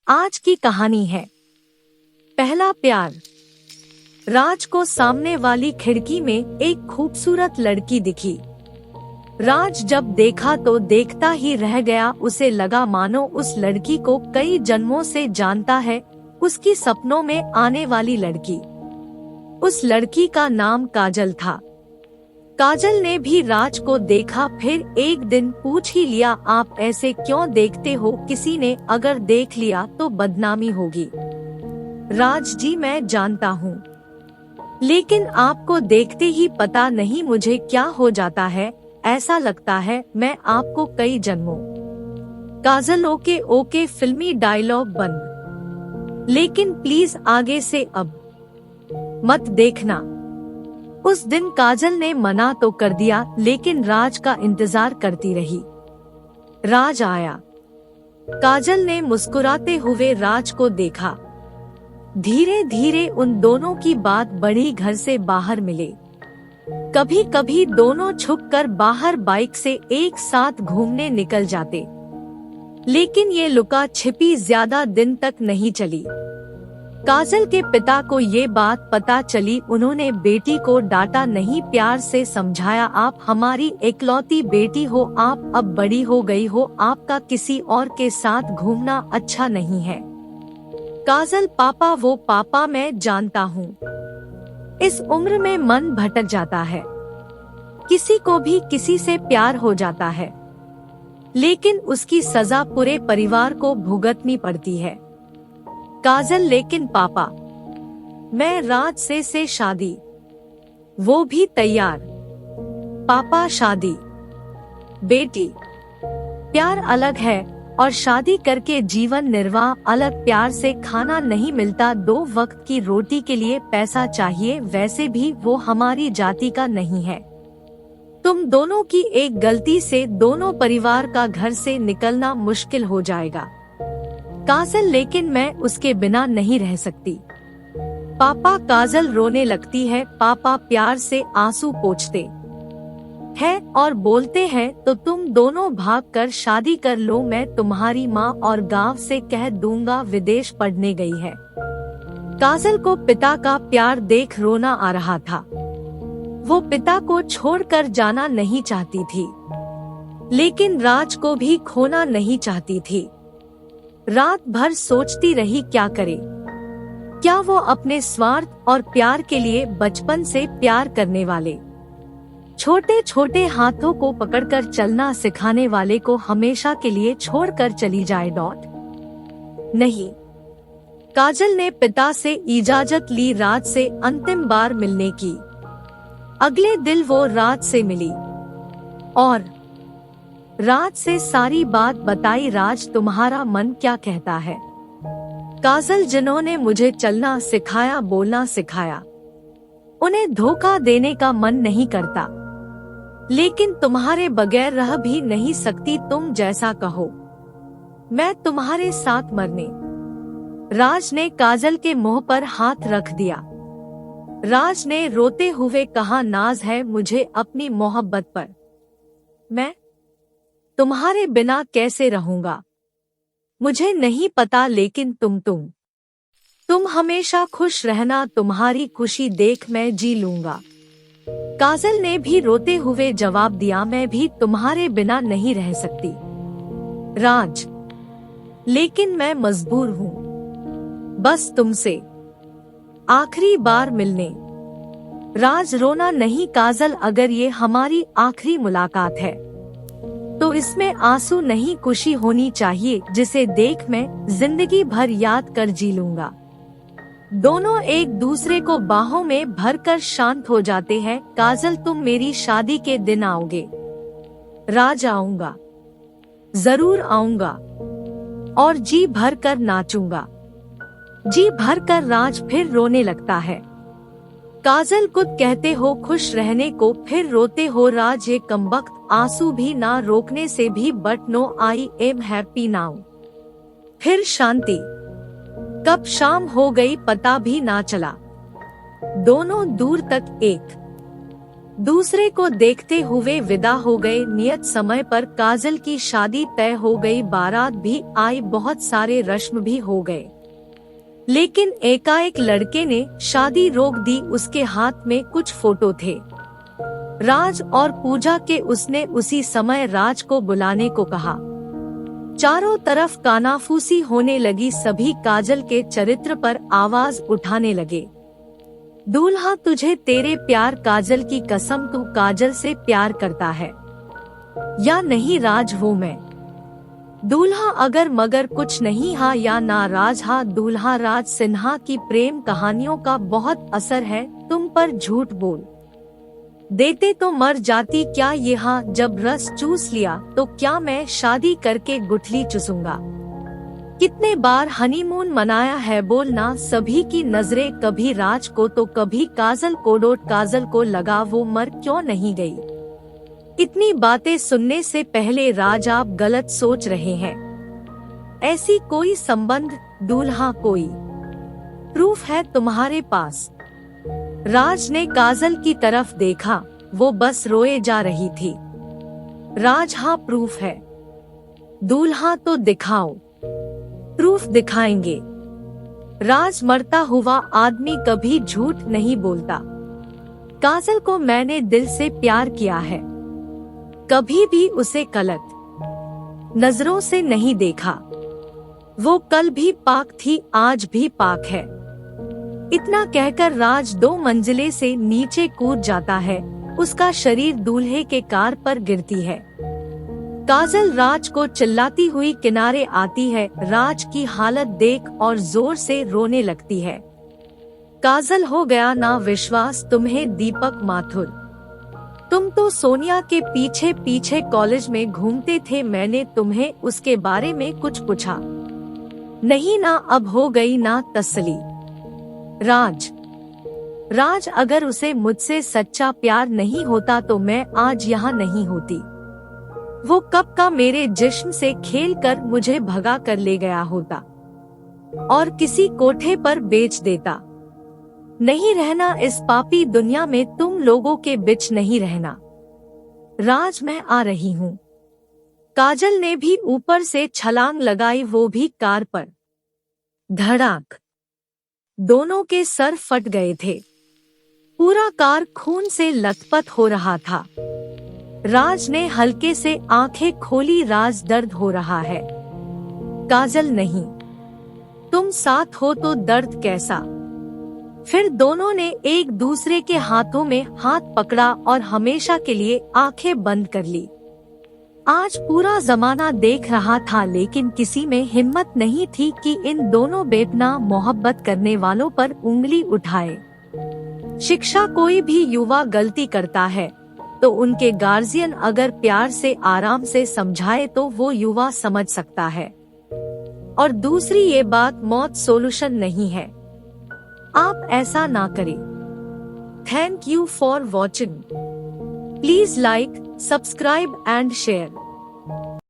आज की कहानी है पहला प्यार। राज को सामने वाली खिड़की में एक खूबसूरत लड़की दिखी। राज जब देखा तो देखता ही रह गया। उसे लगा मानो उस लड़की को कई जन्मों से जानता है। उसकी सपनों में आने वाली लड़की। उस लड़की का नाम काजल था। काजल ने भी राज को देखा, फिर एक दिन पूछ ही लिया, आप ऐसे क्यों देखते हो? किसी ने अगर देख लिया तो बदनामी होगी। राज जी मैं जानता हूँ, लेकिन आपको देखते ही पता नहीं मुझे क्या हो जाता है। ऐसा लगता है मैं आपको कई जन्मों। काजल ओके ओके फिल्मी डायलॉग बंद। लेकिन प्लीज आगे से अब मत देखना। उस दिन काजल ने मना तो कर दिया, लेकिन राज का इंतजार करती रही। राज आया। काजल ने मुस्कुराते हुए राज को देखा। धीरे धीरे उन दोनों की बात बढ़ी। घर से बाहर मिले। कभी कभी दोनों छुपकर बाहर बाइक से एक साथ घूमने निकल जाते, लेकिन ये लुका छिपी ज्यादा दिन तक नहीं चली। काजल के पिता को ये बात पता चली। उन्होंने बेटी को डांटा नहीं, प्यार से समझाया, आप हमारी इकलौती बेटी हो, आप अब बड़ी हो गई हो, आपका किसी और के साथ घूमना अच्छा नहीं है। काजल पापा, वो पापा मैं जानता हूँ। इस उम्र में मन भटक जाता है, किसी को भी किसी से प्यार हो जाता है, लेकिन उसकी सजा पूरे परिवार को भुगतनी पड़ती है। काजल, लेकिन पापा मैं राज से शादी, वो भी तैयार। पापा शादी, बेटी प्यार अलग है और शादी करके जीवन निर्वाह अलग। प्यार से खाना नहीं मिलता, 2 वक्त की रोटी के लिए पैसा चाहिए। वैसे भी वो हमारी जाति का नहीं है। तुम दोनों की एक गलती से दोनों परिवार का घर से निकलना मुश्किल हो जाएगा। काजल, लेकिन मैं उसके बिना नहीं रह सकती। पापा, काजल रोने लगती है। पापा प्यार से आंसू पोंछते हैं और बोलते हैं, तो तुम दोनों भागकर शादी कर लो। मैं तुम्हारी माँ और गांव से कह दूंगा विदेश पढ़ने गई है। काजल को पिता का प्यार देख रोना आ रहा था। वो पिता को छोड़कर जाना नहीं चाहती थी, लेकिन राज को भी खोना नहीं चाहती थी। रात भर सोचती रही क्या करे। क्या वो अपने स्वार्थ और प्यार के लिए बचपन से प्यार करने वाले छोटे छोटे हाथों को पकड़कर चलना सिखाने वाले को हमेशा के लिए छोड़कर चली जाए? नहीं। काजल ने पिता से इजाजत ली राज से अंतिम बार मिलने की। अगले दिन वो राज से मिली और राज से सारी बात बताई। राज, तुम्हारा मन क्या कहता है? काजल, जिन्होंने मुझे चलना सिखाया, बोलना सिखाया, उन्हें धोखा देने का मन नहीं करता, लेकिन तुम्हारे बगैर रह भी नहीं सकती। तुम जैसा कहो, मैं तुम्हारे साथ मरने। राज ने काजल के मुंह पर हाथ रख दिया। राज ने रोते हुए कहा, नाज है मुझे अपनी मोहब्बत पर। मैं तुम्हारे बिना कैसे रहूंगा मुझे नहीं पता, लेकिन तुम हमेशा खुश रहना। तुम्हारी खुशी देख मैं जी लूंगा। काजल ने भी रोते हुए जवाब दिया, मैं भी तुम्हारे बिना नहीं रह सकती राज, लेकिन मैं मजबूर हूँ बस तुमसे आखिरी बार मिलने। राज, रोना नहीं काजल, अगर ये हमारी आखिरी मुलाकात है तो इसमें आंसू नहीं, खुशी होनी चाहिए, जिसे देख मैं जिंदगी भर याद कर जी लूंगा। दोनों एक दूसरे को बाहों में भरकर शांत हो जाते हैं। काजल, तुम मेरी शादी के दिन आओगे? राज, आऊंगा, जरूर आऊंगा और जी भर कर नाचूंगा। जी भर कर। राज फिर रोने लगता है। काजल, खुद कहते हो खुश रहने को, फिर रोते हो। राज, ये कमबख्त आंसू भी ना रोकने से भी, but no I am happy now. फिर शांति। कब शाम हो गई पता भी ना चला। दोनों दूर तक एक दूसरे को देखते हुए विदा हो गए। नियत समय पर काजल की शादी तय हो गई, बारात भी आई, बहुत सारे रस्म भी हो गए। लेकिन एकाएक लड़के ने शादी रोक दी। उसके हाथ में कुछ फोटो थे राज और पूजा के। उसने उसी समय राज को बुलाने को कहा। चारों तरफ कानाफूसी होने लगी। सभी काजल के चरित्र पर आवाज उठाने लगे। दूल्हा तुझे तेरे प्यार, काजल की कसम, तू काजल से प्यार करता है या नहीं? राज वो मैं। दूल्हा अगर मगर कुछ नहीं, हा या ना? राज हा। दूल्हा राज सिन्हा की प्रेम कहानियों का बहुत असर है तुम पर, झूठ बोल देते तो मर जाती क्या ये? हाँ, जब रस चूस लिया तो क्या मैं शादी करके गुठली चूसूंगा? कितने बार हनीमून मनाया है, बोलना। सभी की नजरें कभी राज को तो कभी काजल को। डोट काजल को लगा वो मर क्यों नहीं गई। इतनी बातें सुनने से पहले राज आप गलत सोच रहे हैं। ऐसी कोई संबंध, दूल्हा कोई प्रूफ है तुम्हारे पास? राज ने काजल की तरफ देखा, वो बस रोए जा रही थी। राज हाँ प्रूफ है। दूल्हा तो दिखाओ। प्रूफ दिखाएंगे। राज मरता हुआ आदमी कभी झूठ नहीं बोलता। काजल को मैंने दिल से प्यार किया है, कभी भी उसे गलत नजरों से नहीं देखा। वो कल भी पाक थी, आज भी पाक है। इतना कहकर राज 2 मंजिले से नीचे कूद जाता है। उसका शरीर दूल्हे के कार पर गिरती है। काजल राज को चिल्लाती हुई किनारे आती है। राज की हालत देख और जोर से रोने लगती है। काजल, हो गया ना विश्वास तुम्हें? दीपक माथुर, तुम तो सोनिया के पीछे पीछे कॉलेज में घूमते थे। मैंने तुम्हें उसके बारे में कुछ पूछा नहीं ना? अब हो गई ना तसल्ली? राज अगर उसे मुझसे सच्चा प्यार नहीं होता तो मैं आज यहाँ नहीं होती। वो कब का मेरे जिस्म से खेल कर मुझे भगा कर ले गया होता और किसी कोठे पर बेच देता। नहीं रहना इस पापी दुनिया में, तुम लोगों के बीच नहीं रहना। राज, मैं आ रही हूँ। काजल ने भी ऊपर से छलांग लगाई, वो भी कार पर। धड़ाक, दोनों के सर फट गए थे। पूरा कार खून से लथपथ हो रहा था। राज ने हल्के से आंखें खोली। राज, दर्द हो रहा है? काजल, नहीं। तुम साथ हो तो दर्द कैसा? फिर दोनों ने एक दूसरे के हाथों में हाथ पकड़ा और हमेशा के लिए आंखें बंद कर ली। आज पूरा जमाना देख रहा था, लेकिन किसी में हिम्मत नहीं थी कि इन दोनों बेपनाह मोहब्बत करने वालों पर उंगली उठाए। शिक्षा, कोई भी युवा गलती करता है तो उनके गार्जियन अगर प्यार से आराम से समझाए तो वो युवा समझ सकता है। और दूसरी ये बात, मौत सोल्यूशन नहीं है। आप ऐसा ना करें। Thank you for watching. Please like, subscribe and share.